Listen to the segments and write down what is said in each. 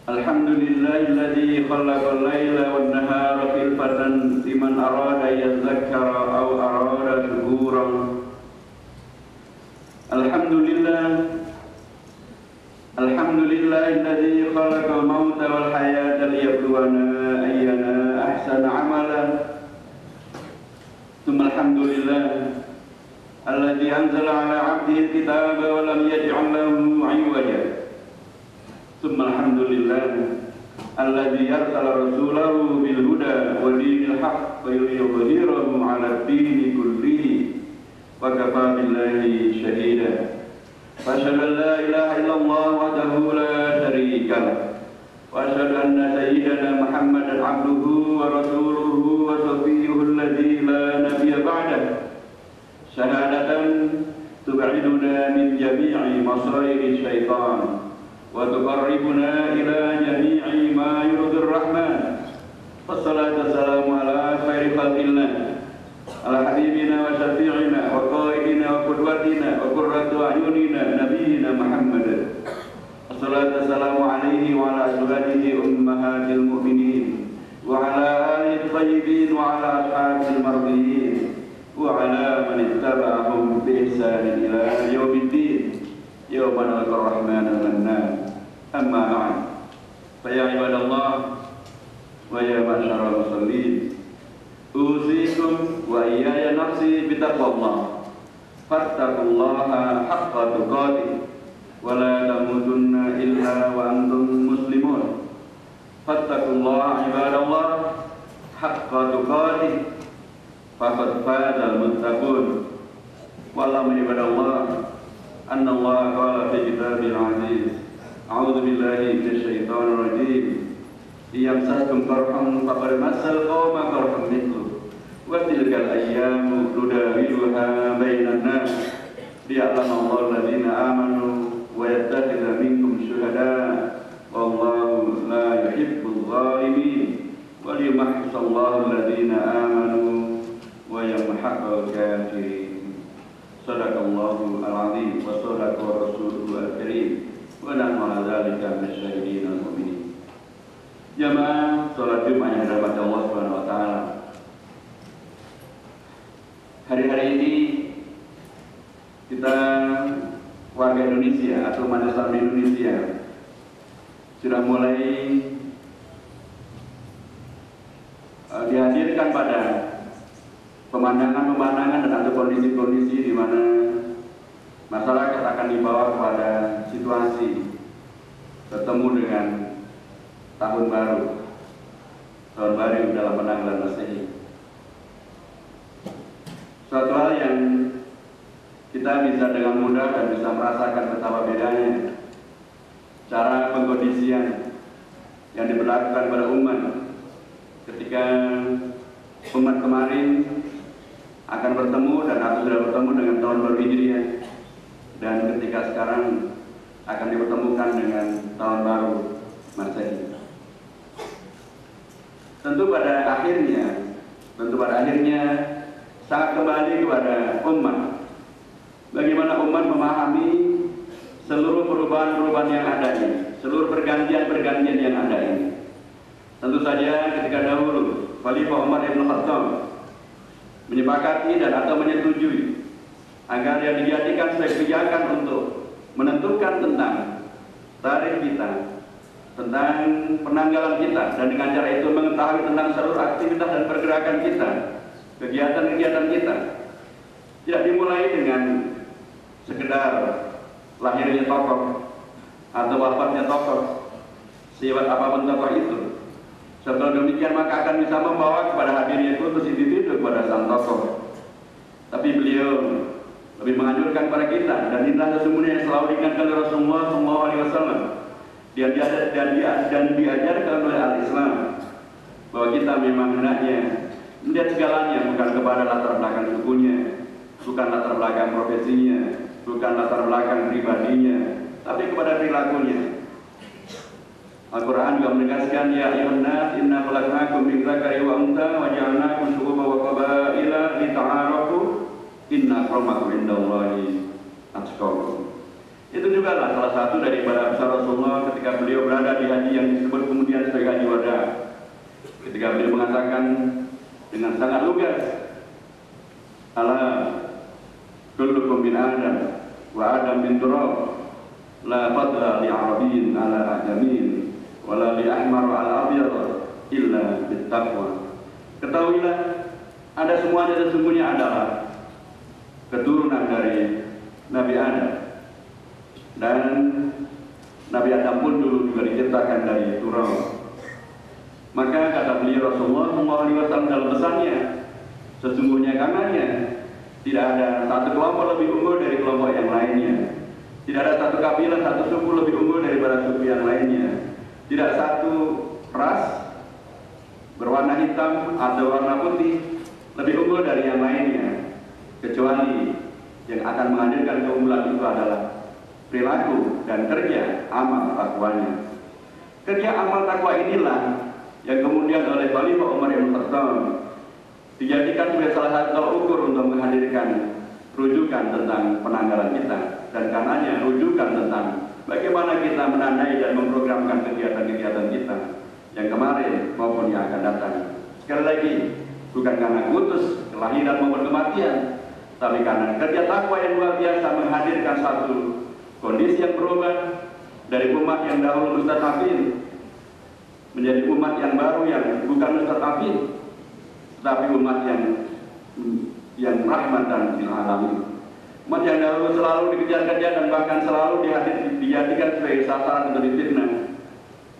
Alhamdulillahilladzi khalaqal laila wan nahara khilfatan liman arada yadhakkara aw arada syukura. Alhamdulillahilladzi khalaqal mauta wal hayata liyabluwana ayyana ahsana amala. Tsumma alhamdulillah alladzi anzala ala 'abdihi al-kitaba wa lam yaj'al lahu 'iwaja. Tsumma alhamdulillah alladzi arsala rasulahu bil huda wa dinil haqq wa yudhhirahu 'ala ad-dini kullihi wa kafa billahi shahida. Asyhadu an la ilaha illallah wahdahu la syarika lah wa asyhadu anna sayyidana Muhammadan 'abduhu wa rasuluhu wa shafi'uhu alladzi la nabiyya ba'dahu. Syahadatan tub'iduna min jami'i masairi syaitan wa tuqarribuna ila jami'i ma yurdir rahman. Wassalatu wassalamu ala khairi khalqillah ala habibina wa syafi'ina wa qaidina wa qudwatina wa qurratu a'yunina nabiyyina Muhammad. Wassalatu wassalamu alaihi wa ala azwajihi ummahatil mu'minin wa ala alihi thayyibin wa ala ashabil mardiyin wa ala man ittaba'ahum bi ihsanin ila yaumiddin yawma nalqar rahmana mannan. Amma ba'd, fa ya ibadallah wa ya ma'syaral muslimin, usikum wa iyaya nafsi bitaqwallah, fattaqullaha haqqa tuqatih wa la tamutunna illa wa antum muslimun. Fattaqullaha ibadallah haqqa tuqatih faqad fazal muttaqun. Wa'lamu ibadallah anna Allah qala fi kitabil aziz, a'udzu billahi minasyaitonir rajim, iyamsakum qarhun faqad massal qauma qarhun mithlu wa tilkal ayyamu nudawiluha bainan nas liya'lamallahu alladziina aamanu wa yattakhidha minkum syuhadaa wallahu la yuhibbul zalimin wa liyumahhisallahu alladziina aamanu wa yamhaqal kafirin. Sadaqallahu al-azim wa sadaqa rasuluhu al-karim wa nahnu ala dzalika minasyahidin al-mu'minin. Jamaah salat Jumat yang dirahmati Allah Subhanahu wa taala. Hari-hari ini kita warga Indonesia atau umat Islam Indonesia sudah mulai dihadirkan pada pemandangan-pemandangan dan atau kondisi-kondisi di mana masyarakat akan dibawa kepada situasi bertemu dengan tahun baru dalam penanggalan Masehi. Suatu hal yang kita bisa dengan mudah dan bisa merasakan betapa bedanya cara pengkondisian yang diberlakukan pada umat ketika umat kemarin akan bertemu dan atau sudah bertemu dengan tahun baru Hijriah, dan ketika sekarang akan dipertemukan dengan tahun baru Masehi. Tentu pada akhirnya sangat kembali kepada umat. Bagaimana umat memahami seluruh perubahan-perubahan yang ada ini, seluruh pergantian-pergantian yang ada ini. Tentu saja ketika dahulu Khalifah Umar Ibn Khattab menyepakati dan atau menyetujui agar yang dijadikan sebagai kebijakan untuk menentukan tentang tarikh kita, tentang penanggalan kita, dan dengan cara itu mengetahui tentang seluruh aktivitas dan pergerakan kita, kegiatan-kegiatan kita, tidak dimulai dengan sekedar lahirnya tokoh atau wafatnya tokoh, sehebat apapun tokoh itu. Setelah demikian maka akan bisa membawa kepada hadirnya kultus individu kepada sang tokoh. Tapi beliau lebih menganjurkan kepada kita, dan inilah sesungguhnya yang selalu diingatkan oleh Rasulullah SAW dan diajarkan oleh al-Islam, bahwa kita memang hendaknya melihat segalanya bukan kepada latar belakang sukunya, bukan latar belakang profesinya, bukan latar belakang pribadinya, tapi kepada perilakunya. Al-Quran juga menegaskan, ya ayyuhan nas inna khalaqnakum min dzakari wa untha wa ja'alnakum syu'uban wa qabaila lita'arafu inna akramakum indallahi atqakum. Itu juga lah salah satu daripada besar Rasulullah ketika beliau berada di haji yang disebut kemudian sebagai haji wada. Ketika beliau mengatakan dengan sangat lugas, "Ala kullukum min Adam wa Adam min turab, la fadla li Arabiyyin ala ajamin, wa la li ahmar ala abyad illa bit taqwa." Ketahuilah, ada semuanya sesungguhnya adalah keturunan dari Nabi Adam, dan Nabi Adam pun dulu juga diciptakan dari turab. Maka kata beliau Rasulullah SAW dalam pesannya, sesungguhnya karenanya tidak ada satu kelompok lebih unggul dari kelompok yang lainnya, tidak ada satu kabilah, satu suku lebih unggul daripada suku yang lainnya, tidak satu ras berwarna hitam atau warna putih lebih unggul dari yang lainnya, kecuali yang akan menghadirkan keunggulan itu adalah perilaku dan kerja amal takwanya. Kerja amal takwa inilah yang kemudian oleh Khalifah Umar bin Khattab dijadikan sebagai salah satu tolak ukur untuk menghadirkan rujukan tentang penanggalan kita, dan karenanya rujukan tentang bagaimana kita menandai dan memprogramkan kegiatan-kegiatan kita yang kemarin maupun yang akan datang. Sekali lagi, bukan karena kutus kelahiran maupun kematian, tapi karena kerja takwa yang luar biasa menghadirkan satu kondisi yang berubah dari umat yang dahulu mustadafin menjadi umat yang baru yang bukan mustadafin, tapi umat yang rahmatan lil alamin. Umat yang dahulu selalu dikejar-kejar dan bahkan selalu dijadikan sebagai sasaran untuk difitnah.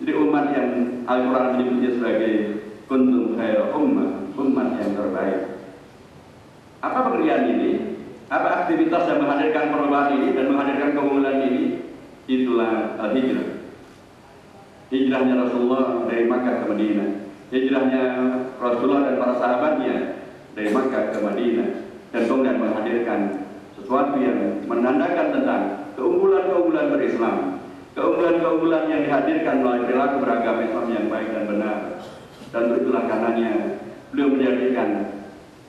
Jadi umat yang Al-Quran menyebutnya sebagai kuntum khairu umat yang terbaik. Apa pekerjaan ini? Apa aktivitas yang menghadirkan perubahan ini dan menghadirkan keunggulan ini? Itulah al-hijrah. Hijrahnya Rasulullah dari Makkah ke Madinah, hijrahnya Rasulullah dan para sahabatnya dari Makkah ke Madinah, dan kemudian menghadirkan sesuatu yang menandakan tentang keunggulan-keunggulan berislam, keunggulan-keunggulan yang dihadirkan melalui perilaku beragama Islam yang baik dan benar. Dan itulah karenanya beliau menjadikan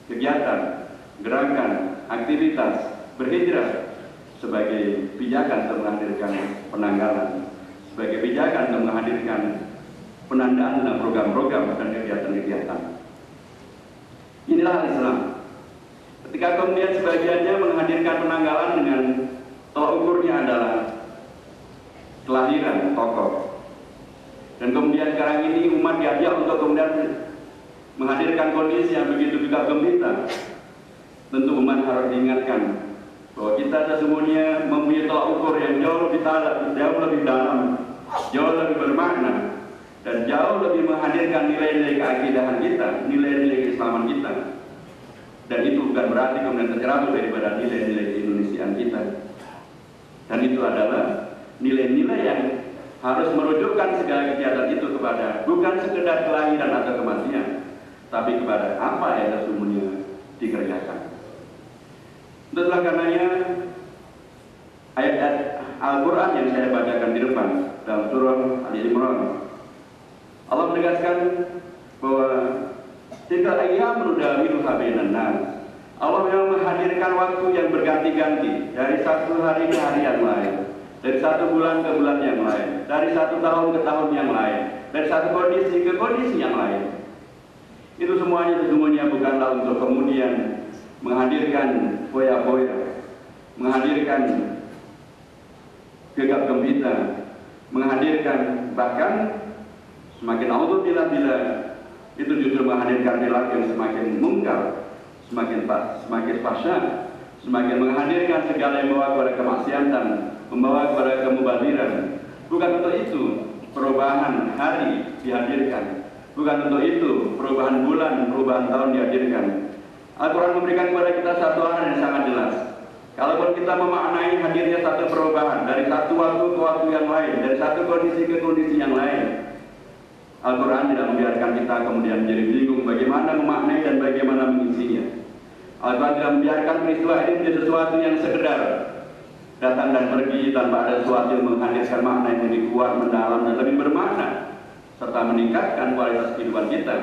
kegiatan, gerakan, aktivitas berhijrah sebagai pijakan untuk menghadirkan penanggalan, sebagai pijakan untuk menghadirkan penandaan dalam program-program dan kegiatan-kegiatan. Inilah Islam. Ketika kemudian sebagiannya menghadirkan penanggalan dengan tolak ukurnya adalah kelahiran tokoh, dan kemudian sekarang ini umat diajak untuk kemudian menghadirkan kondisi yang begitu juga gembira. Tentu umat harus diingatkan bahwa kita sesungguhnya mempunyai tolak ukur yang jauh lebih dalam, jauh lebih bermakna, dan jauh lebih menghadirkan nilai-nilai keakidahan kita, nilai-nilai keislaman kita. Dan itu bukan berarti kemudian tercerabut daripada nilai-nilai keindonesiaan kita. Dan itu adalah nilai-nilai yang harus merujukkan segala kegiatan itu kepada bukan sekedar kelahiran atau kematian, tapi kepada apa yang sesungguhnya dikerjakan. Itulah karenanya ayat-ayat Al-Quran yang saya bacakan di depan dalam surah Ali Imran, Allah menegaskan bahwa tilka ayyamun nudawiluha bainan nas. Allah memang menghadirkan waktu yang berganti-ganti dari satu hari ke hari yang lain, dari satu bulan ke bulan yang lain, dari satu tahun ke tahun yang lain, dari satu kondisi ke kondisi yang lain. Itu semuanya sesungguhnya bukanlah untuk kemudian menghadirkan foya-foya, menghadirkan gegap gempita, menghadirkan bahkan semakin auzubillah bila itu justru menghadirkan perilaku yang semakin mungkar, semakin fahsya, semakin menghadirkan segala yang membawa kepada kemaksiatan, membawa kepada kemubaziran. Bukan untuk itu perubahan hari dihadirkan, bukan untuk itu perubahan bulan, perubahan tahun dihadirkan. Al-Quran memberikan kepada kita satu hal yang sangat jelas. Kalaupun kita memaknai hadirnya satu perubahan dari satu waktu ke waktu yang lain, dari satu kondisi ke kondisi yang lain, Al-Quran tidak membiarkan kita kemudian menjadi bingung bagaimana memaknai dan bagaimana mengisinya. Al-Quran tidak membiarkan peristiwa ini menjadi sesuatu yang sekedar datang dan pergi tanpa ada sesuatu yang menghadirkan makna yang lebih kuat, mendalam, dan lebih bermakna, serta meningkatkan kualitas kehidupan kita,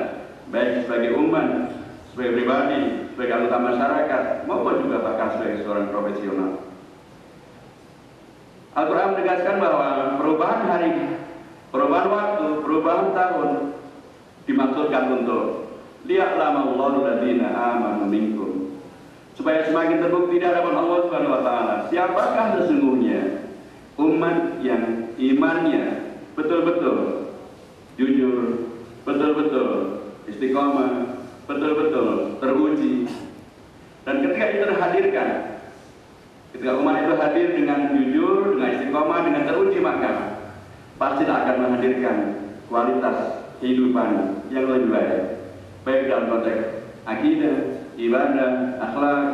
baik sebagai umat, sebagai pribadi, sebagai anggota masyarakat, maupun juga bahkan sebagai seorang profesional. Al-Quran menegaskan bahwa perubahan hari, perubahan waktu, perubahan tahun dimaksudkan untuk liya'lamallahu alladziina aamanu minkum, supaya semakin terbukti di hadapan Allah Subhanahu wa taala siapakah sesungguhnya umat yang imannya betul-betul jujur, betul-betul istiqomah, betul-betul teruji. Dan ketika itu terhadirkan, ketika umat itu hadir dengan jujur, dengan istiqomah, dengan teruji, maka pasti akan menghadirkan kualitas kehidupan yang lebih baik, baik dalam konteks akidah, ibadah, akhlak,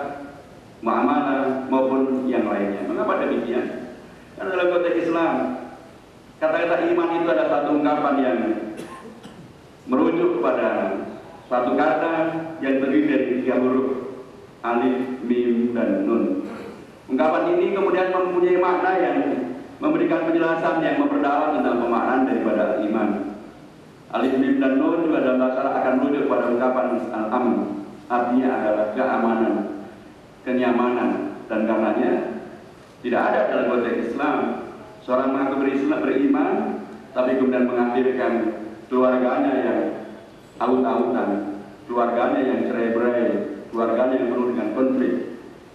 muamalah maupun yang lainnya. Mengapa demikian? Karena dalam konteks Islam, kata-kata iman itu ada satu ungkapan yang merujuk kepada satu kata yang terdiri dari 3 huruf, alif, mim, dan nun. Ungkapan ini kemudian mempunyai makna yang memberikan penjelasan yang memperdalam tentang pemaknaan daripada iman. Alif, mim, dan nun juga dalam bahasa Arab akan merujuk pada ungkapan al-amn, artinya adalah keamanan, kenyamanan, dan karenanya tidak ada dalam konteks Islam seorang mengaku beriman tapi kemudian menghadirkan keluarganya yang aut-autan, keluarganya yang cerai-berai, keluarganya yang penuh dengan konflik.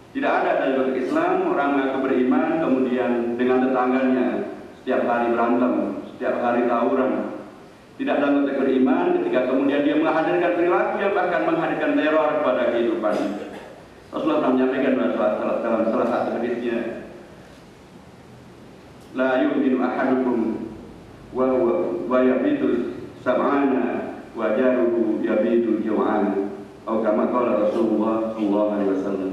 Tidak ada dalam konteks Islam orang mengaku beriman kemudian dengan tetangganya setiap hari berantem, setiap hari tawuran. Tidak dalam konteks beriman ketika kemudian dia menghadirkan perilaku yang bahkan menghadirkan teror kepada kehidupan. Rasulullah pernah menyampaikan dalam salah satu hadisnya, la yu'minu ahadukum wa yabitu sab'ana wa jaruhu yabitu jaw'ana, atau kama qala Rasulullah sallallahu alaihi wasallam.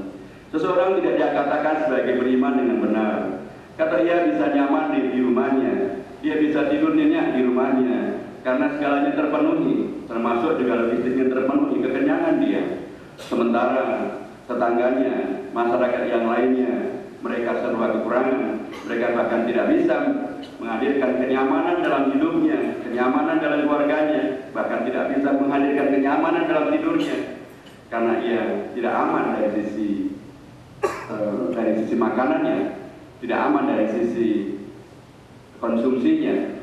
Seseorang tidak dikatakan sebagai beriman dengan benar. Kata ia bisa nyaman di rumahnya, dia bisa tidur nyenyak di rumahnya karena segalanya terpenuhi, termasuk juga logistiknya terpenuhi, kekenyangan dia. Sementara tetangganya, masyarakat yang lainnya, mereka serba kekurangan, mereka bahkan tidak bisa menghadirkan kenyamanan dalam hidupnya, kenyamanan dalam keluarganya, bahkan tidak bisa menghadirkan kenyamanan dalam tidurnya, karena ia tidak aman dari sisi makanannya, tidak aman dari sisi konsumsinya.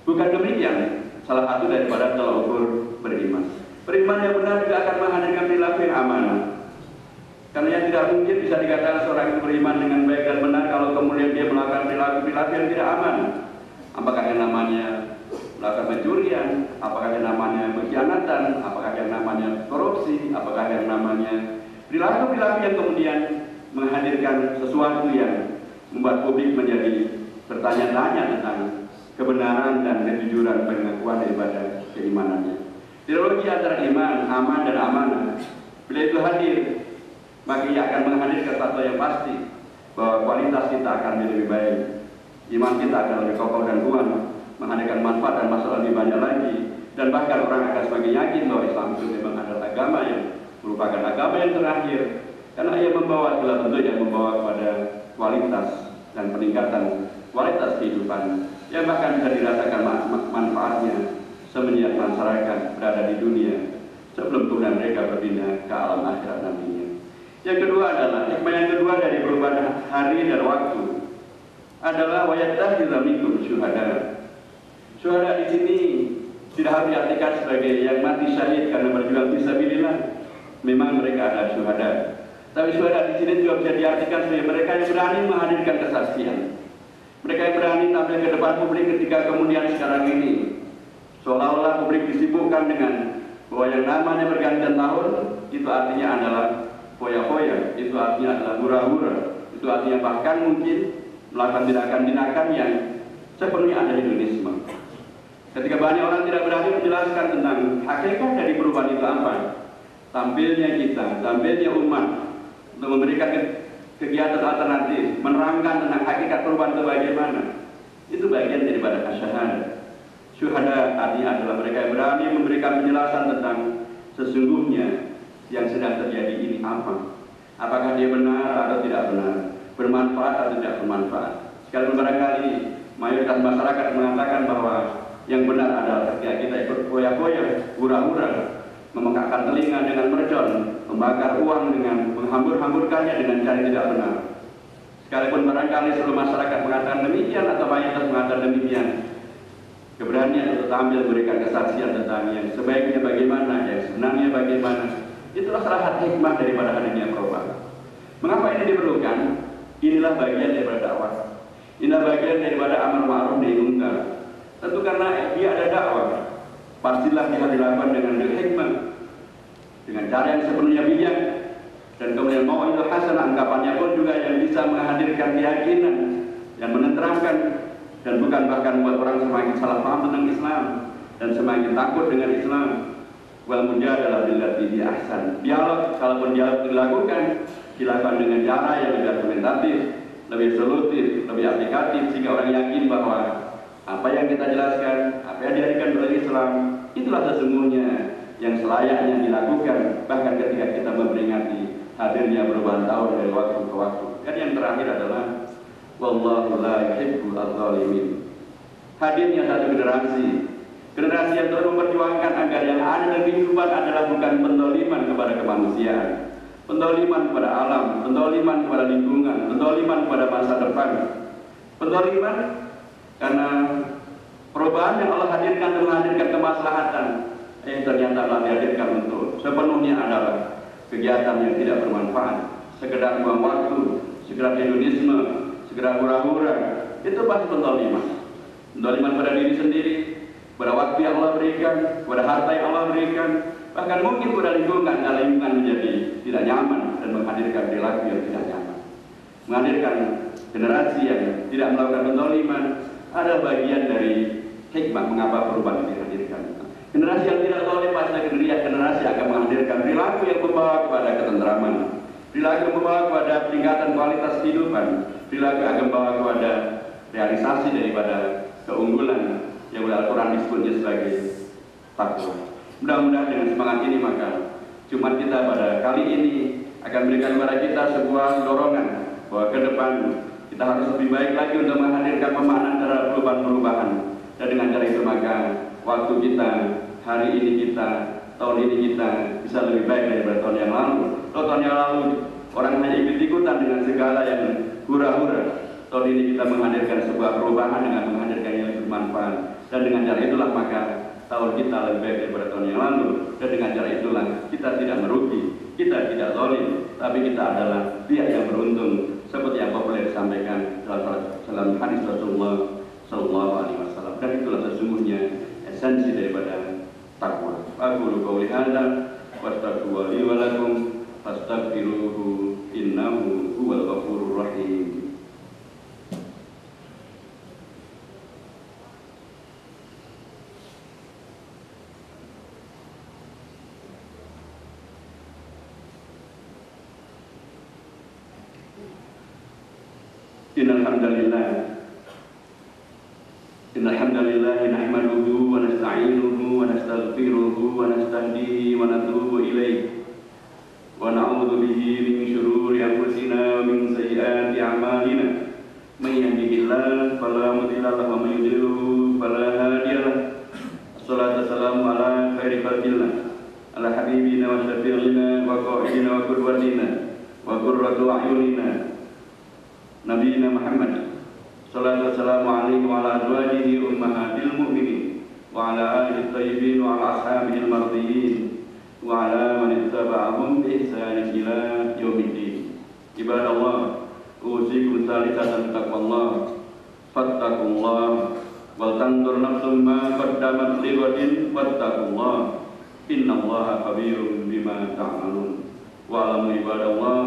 Bukan demikian salah satu daripada tolak ukur beriman. Beriman yang benar juga akan menghadirkan perilaku yang amanah. Karena yang tidak mungkin bisa dikatakan seorang itu beriman dengan baik dan benar kalau kemudian dia melakukan perilaku-perilaku yang tidak aman. Apakah yang namanya melakukan pencurian, apakah yang namanya pengkhianatan, apakah yang namanya korupsi, apakah yang namanya perilaku-perilaku yang kemudian menghadirkan sesuatu yang membuat publik menjadi bertanya-tanya tentang kebenaran dan kejujuran pengakuan daripada keimanannya. Teologi antara iman, aman, dan amanah, bila itu hadir, maka ia akan menghadirkan sesuatu yang pasti bahwa kualitas kita akan lebih baik, iman kita akan lebih kokoh dan kuat, menghadirkan manfaat dan masalah lebih banyak lagi, dan bahkan orang akan semakin yakin bahwa Islam itu memang adalah agama yang merupakan agama yang terakhir, karena ia membawa segala bentuk yang membawa kepada kualitas dan peningkatan kualitas kehidupan yang bahkan bisa dirasakan manfaatnya semenjak masyarakat berada di dunia sebelum kemudian mereka berpindah ke alam akhirat nantinya. Yang kedua adalah hikmah yang kedua dari perubahan hari dan waktu adalah wayattakhidza minkum syuhada. Syuhada di sini tidak harus diartikan sebagai yang mati syahid karena berjuang fisabilillah. Memang mereka adalah syuhada. Tapi syuhada di sini juga bisa diartikan sebagai mereka yang berani menghadirkan kesaksian. Mereka yang berani tampil ke depan publik ketika kemudian sekarang ini seolah-olah publik disibukkan dengan bahwa yang namanya pergantian tahun itu artinya adalah foya-foya, itu artinya adalah hura-hura, itu artinya bahkan mungkin melakukan tindakan-tindakan yang sepenuhnya ada hedonisme. Ketika banyak orang tidak berani menjelaskan tentang hakikat dari perubahan itu apa, tampilnya kita, tampilnya umat untuk memberikan kegiatan alternatif, menerangkan tentang hakikat perubahan itu bagaimana, itu bagian daripada asyhadah. Syuhada artinya adalah mereka yang berani memberikan penjelasan tentang sesungguhnya yang sedang terjadi ini apa. Apakah dia benar atau tidak benar, bermanfaat atau tidak bermanfaat. Sekalipun barangkali mayoritas masyarakat mengatakan bahwa yang benar adalah ketika kita ikut foya-foya, hura-hura, memekakkan telinga dengan mercon, membakar uang dengan menghambur-hamburkannya dengan cara tidak benar. Sekalipun barangkali seluruh masyarakat mengatakan demikian atau mayoritas mengatakan demikian, keberanian untuk tampil memberikan kesaksian tentang yang sebaiknya bagaimana, yang sebenarnya bagaimana, itulah salah satu hikmah daripada hadirnya perubahan. Mengapa ini diperlukan? Inilah bagian daripada dakwah. Inilah bagian daripada amal ma'ruf nahi munkar. Tentu karena dia ada dakwah, pastilah dia dilakukan dengan hikmah, dengan cara yang sepenuhnya bijak, dan kemudian mau'izah hasanah, anggapannya pun juga yang bisa menghadirkan keyakinan, yang menenteramkan, dan bukan bahkan buat orang semakin salah paham tentang Islam dan semakin takut dengan Islam. Wal mujadalah billati hi ahsan. Dialog, kalaupun dialog dilakukan dengan cara yang lebih argumentatif, lebih solutif, lebih aplikatif, sehingga orang yakin bahwa apa yang kita jelaskan, apa yang diajarkan oleh Islam, itulah sesungguhnya yang selayaknya dilakukan, bahkan ketika kita memperingati hadirnya perubahan tahun dari waktu ke waktu. Dan yang terakhir adalah wallahu la yuhibbul zalimin. Hadirnya satu generasi yang terus memperjuangkan agar yang ada dalam kehidupan adalah bukan pendoliman kepada kemanusiaan, pendoliman kepada alam, pendoliman kepada lingkungan, pendoliman kepada masa depan, pendoliman karena perubahan yang Allah hadirkan untuk menghadirkan kemaslahatan yang ternyata telah dihadirkan untuk sepenuhnya adalah kegiatan yang tidak bermanfaat, sekedar buang waktu, sekedar hedonisme, sekedar hura-hura. Itu pasti pendoliman. Pendoliman pada diri sendiri, pada waktu yang Allah berikan, pada harta yang Allah berikan, bahkan mungkin pada lingkungan, kalau lingkungan menjadi tidak nyaman dan menghadirkan perilaku yang tidak nyaman. Menghadirkan generasi yang tidak melakukan pendoliman adalah bagian dari hikmah mengapa perubahan dihadirkan. Generasi yang tidak zalim adalah generasi yang akan menghadirkan perilaku yang membawa kepada ketenteraman, perilaku yang membawa kepada peningkatan kualitas kehidupan, perilaku yang akan membawa kepada realisasi daripada keunggulan yang oleh Al-Quran disebutnya sebagai takwa. Mudah-mudahan dengan semangat ini maka Jumat kita pada kali ini akan memberikan kepada kita sebuah dorongan bahwa ke depan kita harus lebih baik lagi untuk menghadirkan pemaknaan terhadap perubahan-perubahan. Dan dengan cara itu maka waktu kita, hari ini kita, tahun ini kita bisa lebih baik daripada tahun yang lalu. Tahun yang lalu orang hanya ikut-ikutan dengan segala yang hura-hura. Tahun ini kita menghadirkan sebuah perubahan dengan menghadirkan yang bermanfaat. Dan dengan cara itulah maka tahun kita lebih baik daripada tahun yang lalu. Dan dengan cara itulah kita tidak merugi, kita tidak zalim, tapi kita adalah pihak yang beruntung, seperti yang populer disampaikan dalam hadis Rasulullah Sallallahu Alaihi Wasallam. Dan itulah sesungguhnya esensi daripada takwa. Aqulu qouli hadza wastaghfiru li wa lakum fastaghfiruhu innahu huwal ghafurur rahim. Innal hamdalillah nahmaduhu wa nasta'inuhu wa nastaghfiruhu wa nastahdihi wa natubu ilayh wa na'udzu bihi min shururi anfusina wa min sayyiati a'malina. May yahdihillahu fala mudilla lahu wa may yudlilhu fala hadiya lahu. Assalatu wassalamu ala khairi khalqillah ala habibina wa syafi'ina wa qa'idina wa qudwatina wa qurratu a'yunina Nabiina Muhammad. Sallallahu alaihi wa ala azwajihi ummahatil mu'minin wa ala alihi thayyibin wa ala ashabihi al-mardiyyin wa ala man ittaba'ahum bi ihsanin ila yaumiddin. Ibadallah, usikum salisatan taqwallah fattaqullah wal tanzur nafsum ma qaddamat lighadin wattaqullah innallaha khabirum bima ta'malun. Wa alamu ibadallah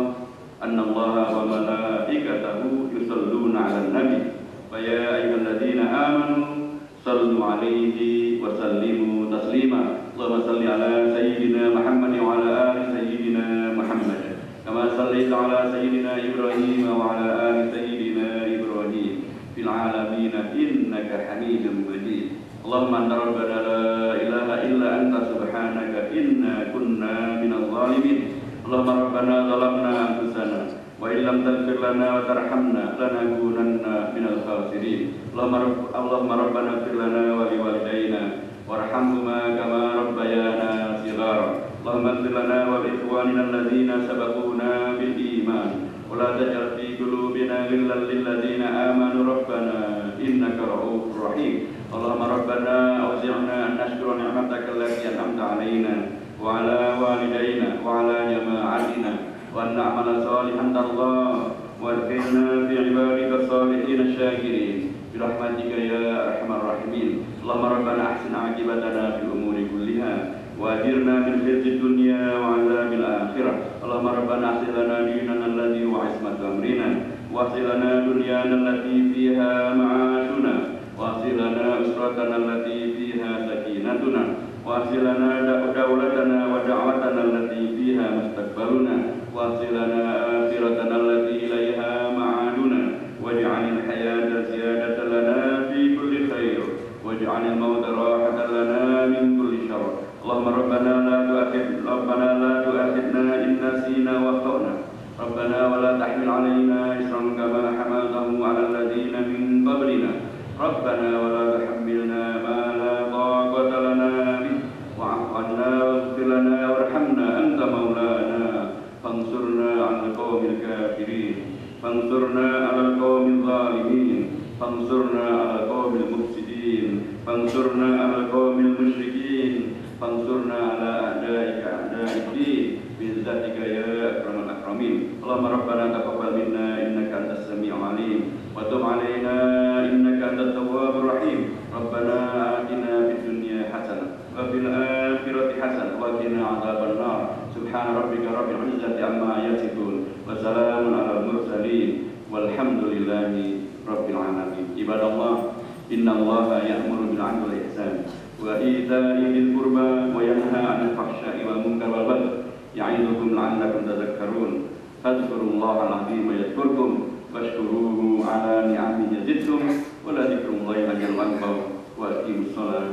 anna allaha wa malaikatahu yusalluna 'alan nabi wa ya ayyuhalladzina amanu sallu 'alaihi wa sallimu taslima. Allahumma salli 'ala sayyidina Muhammad wa 'ala ali sayyidina Muhammad kama shallaita 'ala sayyidina Ibrahim wa 'ala ali sayyidina Ibrahim fil 'alamin innaka Hamidum Majid. Allahumma anta rabbana la ilaha illa anta subhanaka inna kunna minadh dhalimin. Allahumma rabbana zalamna anfusana wa illam taghfir lana wa tarhamna lanakunanna minal khasirin. Allahumma rabbana ighfir lana wa liwalidayna warhamhuma kama rabbayana shighara. Allahumma ighfir lana wa li ikhwanina alladhina sabaquna bil iman wa ولا تجعل في قلوبنا غلا للذين آمنوا ربنا إنك رؤوف رحيم اللهم ربنا أوزعنا أن نشكر نعمتك التي أنعمت علينا وعلى والدينا وعلى جماعتنا وأن نعمل صالحا ترضاه وادخلنا في عبادك الصالحين الشاكرين برحمتك يا أرحم الراحمين اللهم ربنا أحسن عاقبتنا في الأمور كلها وأجرنا من خزي الدنيا وعذاب الآخرة اللهم ربنا أحسن لنا ديننا الذي هو عصمة أمرنا واحسن لنا دنيانا التي فيها معاشنا واحسن لنا أسرتنا التي فيها سكينتنا واحسن لنا دولتنا ودعوتنا التي فيها مستقبلنا واحسن لنا آخرتنا التي إليها معادنا واجعل الحياة زيادة لنا في كل خير واجعل الموت راحة لنا من كل شر اللهم ربنا لا تؤاخذنا إن نسينا واخطأنا ربنا ولا تحمل علينا إصرا كما حملته على الذين من قبلنا ربنا ولا تحملنا ما لا طاقة لنا به واعف عنا واغفر لنا وارحمنا أنت مولانا فانصرنا على القوم الكافرين فانصرنا على القوم الظالمين فانصرنا على القوم المفسدين فانصرنا على القوم المشركين فانصرنا على أعدائك أعداء الدين بعزتك يا أكرم الأكرمين اللهم ربنا تقبل منا إنك أنت السميع العليم وتب علينا إنك أنت التواب الرحيم ربنا آتنا في الدنيا حسنة وفي الآخرة حسنة وقنا عذاب النار سبحان ربك رب العزة عما يصفون وسلام على المرسلين والحمد لله رب العالمين عباد الله إن الله يأمر بالعدل والإحسان وإيتاء ذي القربى وينهى عن الفحشاء والمنكر والبغي يعظكم لعلكم تذكرون فاذكروا الله العظيم يذكركم واشكروه على نعمه يزدكم ولذكر الله أجر أكبر وأقيموا الصلاة